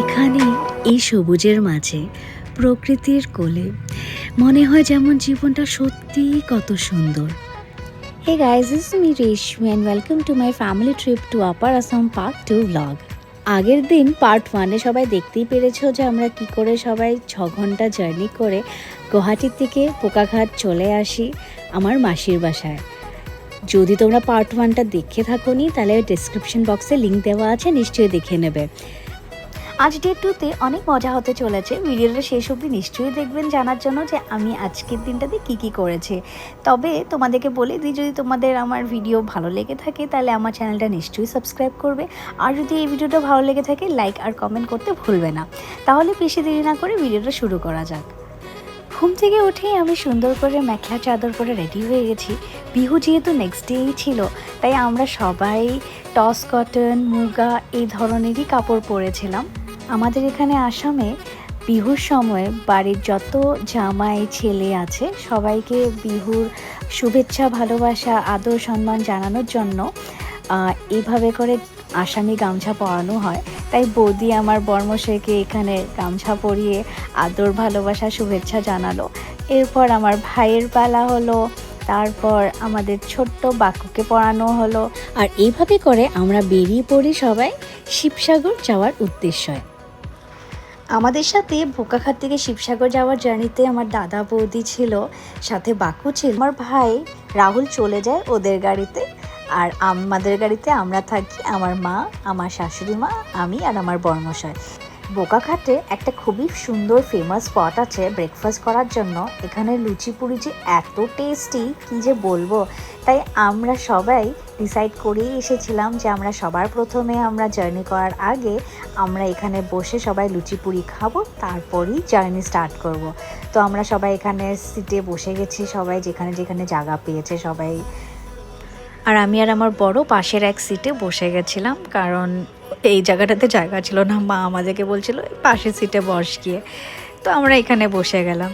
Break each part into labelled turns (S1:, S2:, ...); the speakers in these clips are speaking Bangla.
S1: এখানে এই সবুজের মাঝে প্রকৃতির কোলে মনে হয় যেমন জীবনটা সত্যিই কত সুন্দর। Hey guys, this is me Reshmi and welcome to my family trip to Upper Assam Part 2 vlog. আগের দিন পার্ট 1-এ সবাই দেখতেই পেরেছো যে আমরা কি করে সবাই 6 ঘন্টা জার্নি করে গুয়াহাটির থেকে পোকাঘাট চলে আসি আমার মাসির বাসায়। যদি তোমরা পার্ট 1টা দেখে থাকোনি তাহলে ডেসক্রিপশন বক্সে লিংক দেওয়া আছে, নিশ্চয়ই দেখে নেবে। আজ ডে 2তে অনেক মজা হতে চলেছে। ভিডিওটা শেষ অবধি নিশ্চয়ই দেখবেন জানার জন্য যে আমি আজকের দিনটাতে কি করেছি। তবে তোমাদেরকে বলে দিই, যদি তোমাদের আমার ভিডিও ভালো লেগে থাকে তাহলে আমার চ্যানেলটা নিশ্চয়ই সাবস্ক্রাইব করবে, আর যদি এই ভিডিওটা ভালো লেগে থাকে লাইক আর কমেন্ট করতে ভুলবে না। তাহলে বেশি দেরি না করে ভিডিওটা শুরু করা যাক। ঘুম থেকে উঠেই আমি সুন্দর করে মেখলা চাদর পরে রেডি হয়ে গেছি। বিহু যেহেতু নেক্সট ডেই ছিল, তাই আমরা সবাই টস কটন, মুগা এই ধরনেরই কাপড় পরেছিলাম। আমাদের এখানে আসামে বিহুর সময় বাড়ির যত জামাই ছেলে আছে সবাইকে বিহুর শুভেচ্ছা, ভালোবাসা, আদর সম্মান জানানোর জন্য এইভাবে করে আসামি গামছা পরানো হয়। তাই বৌদি আমার বর্মশাইকে এখানে গামছা পরিয়ে আদর, ভালোবাসা, শুভেচ্ছা জানালো। এরপর আমার ভাইয়ের পালা হলো, তারপর আমাদের ছোট্ট বাকুকে পড়ানো হলো। আর এইভাবে করে আমরা বেরিয়ে পড়ি সবাই শিবসাগর যাওয়ার উদ্দেশ্যে। আমাদের সাথে বোকাখাত থেকে শিবসাগর যাওয়ার জার্নিতে আমার দাদা বৌদি ছিল, সাথে বাকু ছিল। আমার ভাই রাহুল চলে যায় ওদের গাড়িতে, আর আমাদের গাড়িতে আমরা থাকি আমার মা, আমার শাশুড়ি মা, আমি আর আমার বর্মশাই। বোকাখাটে একটা খুবই সুন্দর ফেমাস স্পট আছে ব্রেকফাস্ট করার জন্য। এখানে লুচি পুরি যে এত টেস্টি কি যে বলবো। তাই আমরা সবাই ডিসাইড করেই এসেছিলাম যে আমরা সবার প্রথমে আমরা জার্নি করার আগে আমরা এখানে বসে সবাই লুচি পুরি খাবো, তারপরেই জার্নি স্টার্ট করব। তো আমরা সবাই এখানে সিটে বসে গেছি, সবাই যেখানে যেখানে জায়গা পেয়েছে সবাই। আর আমি আর আমার বড় পাশের এক সিটে বসে গেছিলাম, কারণ এই জায়গাটাতে জায়গা ছিল না। মা আমাদেরকে বলছিল পাশের সিটে বস গিয়ে, তো আমরা এখানে বসে গেলাম।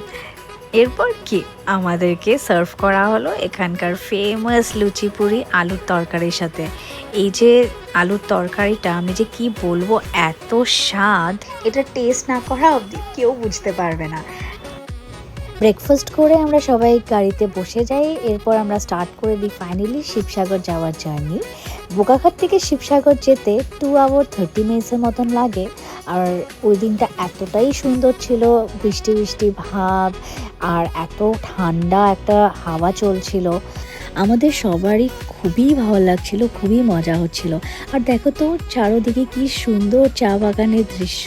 S1: এরপর কি আমাদেরকে সার্ভ করা হলো এখানকার ফেমাস লুচি পুরি আলুর তরকারির সাথে। এই যে আলুর তরকারিটা আমি যে কি বলবো, এত স্বাদ, এটা টেস্ট না করা অবধি কেউ বুঝতে পারবে না। ব্রেকফাস্ট করে আমরা সবাই গাড়িতে বসে যাই। এরপর আমরা স্টার্ট করে দিই ফাইনালি শিবসাগর যাওয়ার জার্নি। বোকাখাত থেকে শিবসাগর যেতে 2 আওয়ার 30 মিনিটসের মতন লাগে। আর ওই দিনটা এতটাই সুন্দর ছিল, বৃষ্টি বৃষ্টি ভাব আর এত ঠান্ডা একটা হাওয়া চলছিল, আমাদের সবারই খুবই ভালো লাগছিল, খুবই মজা হচ্ছিল। আর দেখো তো চারোদিকে কি সুন্দর চা বাগানের দৃশ্য,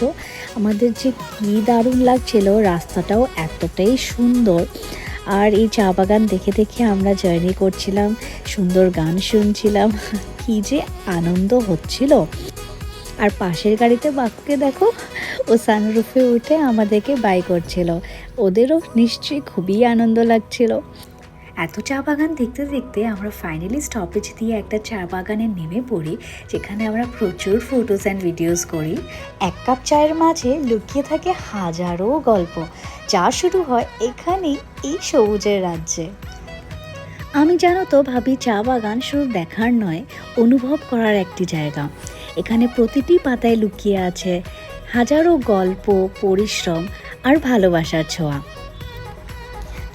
S1: আমাদের যে কী দারুণ লাগছিল। রাস্তাটাও এতটাই সুন্দর, আর এই চা বাগান দেখে দেখে আমরা জার্নি করছিলাম, সুন্দর গান শুনছিলাম, কি যে আনন্দ হচ্ছিল। আর পাশের গাড়িতে বাকুকে দেখো, ও সানরুফে উঠে আমাদেরকে বাই করছিল। ওদেরও নিশ্চয়ই খুবই আনন্দ লাগছিল। এত চা বাগান দেখতে দেখতে আমরা ফাইনালি স্টপেজ দিয়ে একটা চা বাগানে নেমে পড়ি, যেখানে আমরা প্রচুর ফটোস অ্যান্ড ভিডিওস করি। এক কাপ চায়ের মাঝে লুকিয়ে থাকে হাজারো গল্প, যা শুরু হয় এখানেই, এই সবুজের রাজ্যে। আমি জানো তো ভাবি চা বাগান শুধু দেখার নয়, অনুভব করার একটি জায়গা। এখানে প্রতিটি পাতায় লুকিয়ে আছে হাজারো গল্প, পরিশ্রম আর ভালোবাসার ছোঁয়া।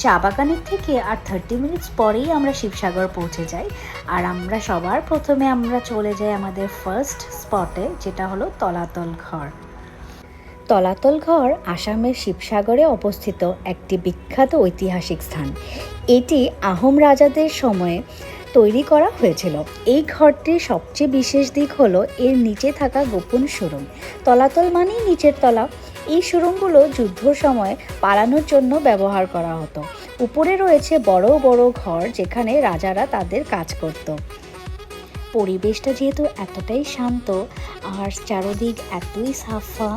S1: চা বাগানের থেকে আর 30 মিনিটস পরেই আমরা শিবসাগর পৌঁছে যাই। আর আমরা সবার প্রথমে আমরা চলে যাই আমাদের ফার্স্ট স্পটে, যেটা হলো তলাতল ঘর। তলাতল ঘর আসামের শিবসাগরে অবস্থিত একটি বিখ্যাত ঐতিহাসিক স্থান। এটি আহোম রাজাদের সময়ে তৈরি করা হয়েছিল। এই ঘরটির সবচেয়ে বিশেষ দিক হলো এর নিচে থাকা গোপন সুড়ঙ্গ। তলাতল মানেই নিচের তলা। এই সুড়ঙ্গগুলো যুদ্ধর সময় পালানোর জন্য ব্যবহার করা হতো। উপরে রয়েছে বড় বড় ঘর, যেখানে রাজারা তাদের কাজ করত। পরিবেশটা যেহেতু এতটাই শান্ত আর চারদিক এতই সাফা,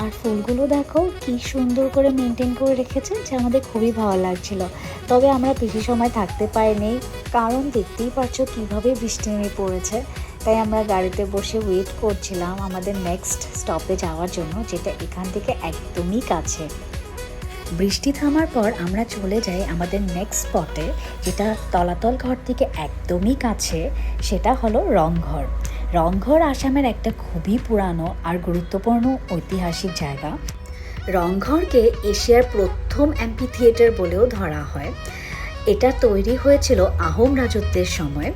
S1: আর ফুলগুলো দেখো কি সুন্দর করে মেনটেন করে রেখেছে, যে আমাদের খুবই ভালো লাগছিল। তবে আমরা বেশি সময় থাকতে পারিনি, কারণ দেখতেই পাচ্ছ কীভাবে বৃষ্টি নেমে পড়েছে। তাই আমরা গাড়িতে বসে ওয়েট করছিলাম আমাদের নেক্সট স্টপে যাওয়ার জন্য, যেটা এখান থেকে একদমই কাছে। বৃষ্টি থামার পর আমরা চলে যাই আমাদের নেক্সট স্পটে, যেটা তলাতল ঘর থেকে একদমই কাছে, সেটা হলো রংঘর। রংঘর আসামের একটা খুবই পুরানো আর গুরুত্বপূর্ণ ঐতিহাসিক জায়গা। রংঘরকে এশিয়ার প্রথম অ্যাম্পি থিয়েটার বলেও ধরা হয়। এটা তৈরি হয়েছিল আহোম রাজত্বের সময়।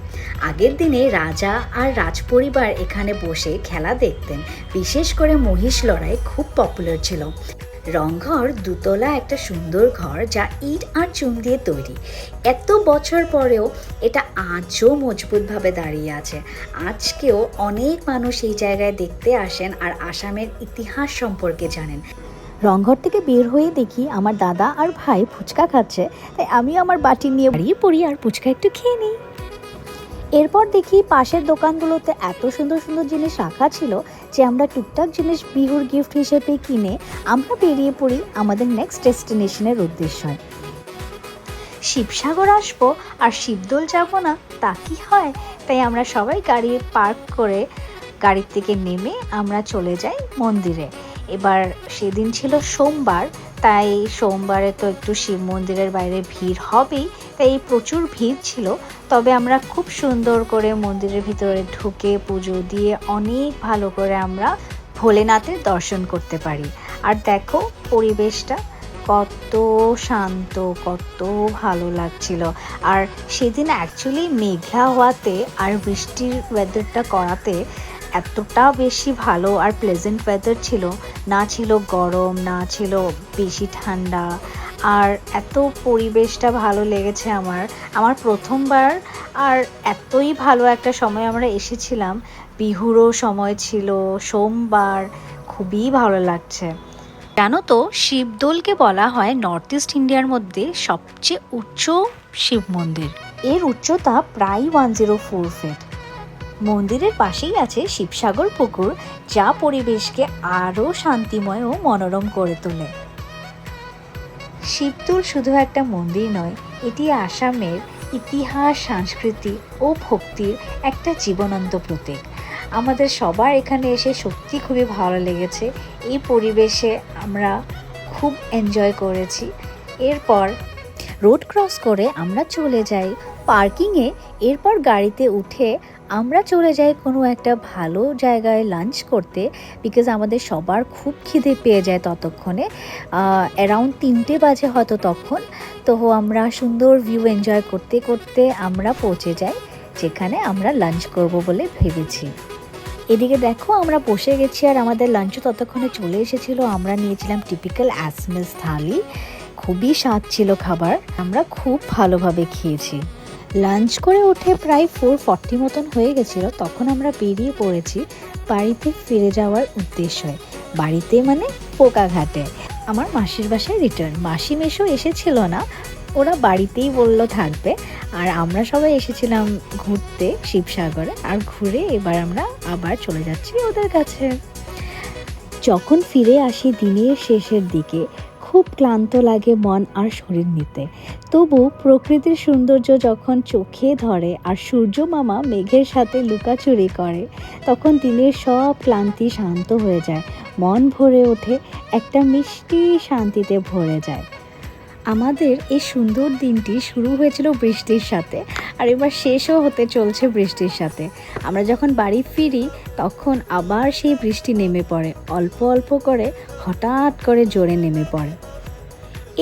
S1: আগের দিনে রাজা আর রাজপরিবার এখানে বসে খেলা দেখতেন। বিশেষ করে মহিষ লড়াই খুব পপুলার ছিল। রংঘর দুতলা একটা সুন্দর ঘর, যা ইট আর চুন দিয়ে তৈরি। এত বছর পরেও এটা আজও মজবুতভাবে দাঁড়িয়ে আছে। আজকেও অনেক মানুষ এই জায়গায় দেখতে আসেন আর আসামের ইতিহাস সম্পর্কে জানেন। রংঘর থেকে বের হয়ে দেখি আমার দাদা আর ভাই ফুচকা খাচ্ছে, তাই আমি আমার বাটি নিয়ে বাড়িয়ে পড়ি আর ফুচকা একটু খেয়ে নিই। এরপর দেখি পাশের দোকানগুলোতে এত সুন্দর সুন্দর জিনিস রাখা ছিল যে আমরা টুকটাক জিনিস বিহুর গিফট হিসেবে কিনে আমরা বেরিয়ে পড়ি আমাদের নেক্সট ডেস্টিনেশনের উদ্দেশ্যে। শিবসাগর আসবো আর শিবদোল যাব না তা কি হয়? তাই আমরা সবাই গাড়ি পার্ক করে গাড়ির থেকে নেমে আমরা চলে যাই মন্দিরে। এবার সেদিন ছিল সোমবার, তাই সোমবারে তো একটু শিব মন্দিরের বাইরে ভিড় হবেই, তাই প্রচুর ভিড় ছিল। তবে আমরা খুব সুন্দর করে মন্দিরের ভিতরে ঢুকে পুজো দিয়ে অনেক ভালো করে আমরা ভোলেনাথের দর্শন করতে পারি। আর দেখো পরিবেশটা কত শান্ত, কত ভালো লাগছিল। আর সেদিন অ্যাকচুয়ালি মেঘলা হওয়াতে আর বৃষ্টির ওয়েদারটা করাতে এতটা বেশি ভালো আর প্লেজেন্ট ওয়েদার ছিল না, ছিল গরম না ছিল বেশি ঠান্ডা। আর এত পরিবেশটা ভালো লেগেছে আমার প্রথমবার। আর এতই ভালো একটা সময় আমরা এসেছিলাম, বিহুরও সময় ছিল, সোমবার, খুবই ভালো লাগছে। জানো তো শিবদোলকে বলা হয় নর্থ ইস্ট ইন্ডিয়ার মধ্যে সবচেয়ে উচ্চ শিব মন্দির। এর উচ্চতা প্রায় 104 ফিট। মন্দিরের পাশেই আছে শিবসাগর পুকুর, যা পরিবেশকে আরও শান্তিময় ও মনোরম করে তোলে। শিবদোল শুধু একটা মন্দির নয়, এটি আসামের ইতিহাস, সংস্কৃতি ও ভক্তির একটা জীবন্ত প্রতীক। আমাদের সবার এখানে এসে সত্যি খুবই ভালো লেগেছে। এই পরিবেশে আমরা খুব এনজয় করেছি। এরপর রোড ক্রস করে আমরা চলে যাই পার্কিংয়ে। এরপর গাড়িতে উঠে আমরা চলে যাই কোনো একটা ভালো জায়গায় লাঞ্চ করতে, বিকজ আমাদের সবার খুব খিদে পেয়ে যায় ততক্ষণে। অ্যারাউন্ড 3টে বাজে হয়তো তখন। তো আমরা সুন্দর ভিউ এনজয় করতে করতে আমরা পৌঁছে যাই যেখানে আমরা লাঞ্চ করব বলে ভেবেছি। এদিকে দেখো আমরা বসে গেছি আর আমাদের লাঞ্চও ততক্ষণে চলে এসেছিল। আমরা নিয়েছিলাম টিপিক্যাল অ্যাসমেস থালি, খুবই স্বাদ ছিল খাবার, আমরা খুব ভালোভাবে খেয়েছি। লাঞ্চ করে উঠে প্রায় 4:40 মতন হয়ে গেছিলো, তখন আমরা বেরিয়ে পড়েছি বাড়িতে ফিরে যাওয়ার উদ্দেশ্যে। বাড়িতে মানে পোকাঘাটে, আমার মাসির বাসায় রিটার্ন। মাসি মেশো এসেছিল না, ওরা বাড়িতেই বললো থাকবে। আর আমরা সবাই এসেছিলাম ঘুরতে শিবসাগরে, আর ঘুরে এবার আমরা আবার চলে যাচ্ছি ওদের কাছে। যখন ফিরে আসি দিনের শেষের দিকে, খুব ক্লান্ত লাগে মন আর শরীর নিতে। তবু প্রকৃতির সৌন্দর্য যখন চোখে ধরে আর সূর্য মামা মেঘের সাথে লুকাচুরি করে, তখন দিনের সব ক্লান্তি শান্ত হয়ে যায়, মন ভরে ওঠে, একটা মিষ্টি শান্তিতে ভরে যায়। আমাদের এই সুন্দর দিনটি শুরু হয়েছিল বৃষ্টির সাথে, আর এবার শেষও হতে চলছে বৃষ্টির সাথে। আমরা যখন বাড়ি ফিরি তখন আবার সেই বৃষ্টি নেমে পড়ে, অল্প অল্প করে, হঠাৎ করে জোরে নেমে পড়ে।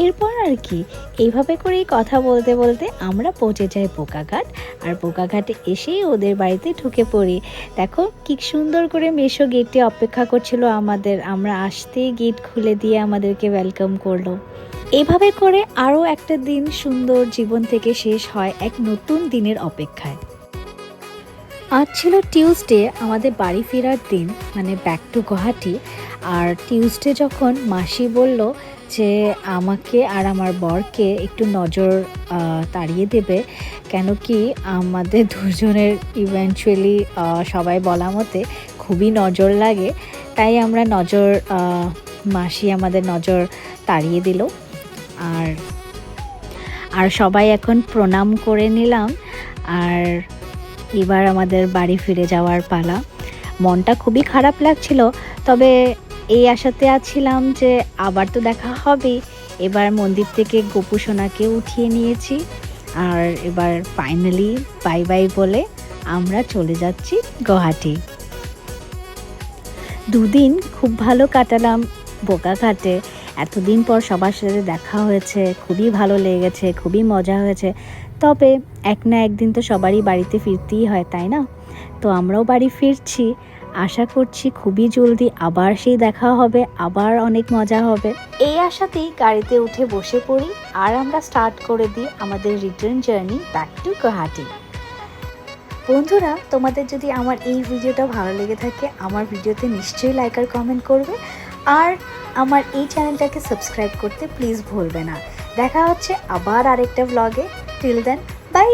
S1: এরপর আর কি, এইভাবে করেই কথা বলতে বলতে আমরা পৌঁছে যাই পোকাঘাট। আর পোকাঘাটে এসেই ওদের বাড়িতে ঢুকে পড়ি। দেখো কি সুন্দর করে মেশো গেটে অপেক্ষা করছিল আমাদের, আমরা আসতেই গেট খুলে দিয়ে আমাদেরকে ওয়েলকাম করলো। এভাবে করে আরও একটা দিন সুন্দর জীবন থেকে শেষ হয় এক নতুন দিনের অপেক্ষায়। আজ ছিল টিউসডে, আমাদের বাড়ি ফেরার দিন, মানে ব্যাক টু গুয়াহাটি। আর টিউসডে যখন মাসি বলল যে আমাকে আর আমার বরকে একটু নজর তাড়িয়ে দেবে, কেন কি আমাদের দুজনের ইভেন্চুয়ালি সবাই বলা মতে খুবই নজর লাগে, তাই আমরা মাসি আমাদের নজর তাড়িয়ে দিল। আর সবাই এখন প্রণাম করে নিলাম। আর এবার আমাদের বাড়ি ফিরে যাওয়ার পালা। মনটা খুবই খারাপ লাগছিল, তবে এই আশাতে আছিলাম যে আবার তো দেখা হবে। এবার মন্দির থেকে গোপু সোনাকে উঠিয়ে নিয়েছি, আর এবার ফাইনালি বাই বাই বলে আমরা চলে যাচ্ছি গুয়াহাটি। দুদিন খুব ভালো কাটালাম বোকাখাটে। এতদিন পর সবার সাথে দেখা হয়েছে, খুবই ভালো লেগেছে, খুবই মজা হয়েছে। তবে এক না একদিন তো সবারই বাড়িতে ফিরতেই হয়, তাই না? তো আমরাও বাড়ি ফিরছি। আশা করছি খুবই জলদি আবার সেই দেখা হবে, আবার অনেক মজা হবে। এই আশাতেই গাড়িতে উঠে বসে পড়ি আর আমরা স্টার্ট করে দিই আমাদের return journey back to Guwahati. বন্ধুরা, তোমাদের যদি আমার এই ভিডিওটা ভালো লেগে থাকে আমার ভিডিওতে নিশ্চয়ই লাইক আর কমেন্ট করবে, আর আমার এই চ্যানেলটাকে সাবস্ক্রাইব করতে প্লিজ ভুলবে না। দেখা হচ্ছে আবার আরেকটা ব্লগে। Till then, by.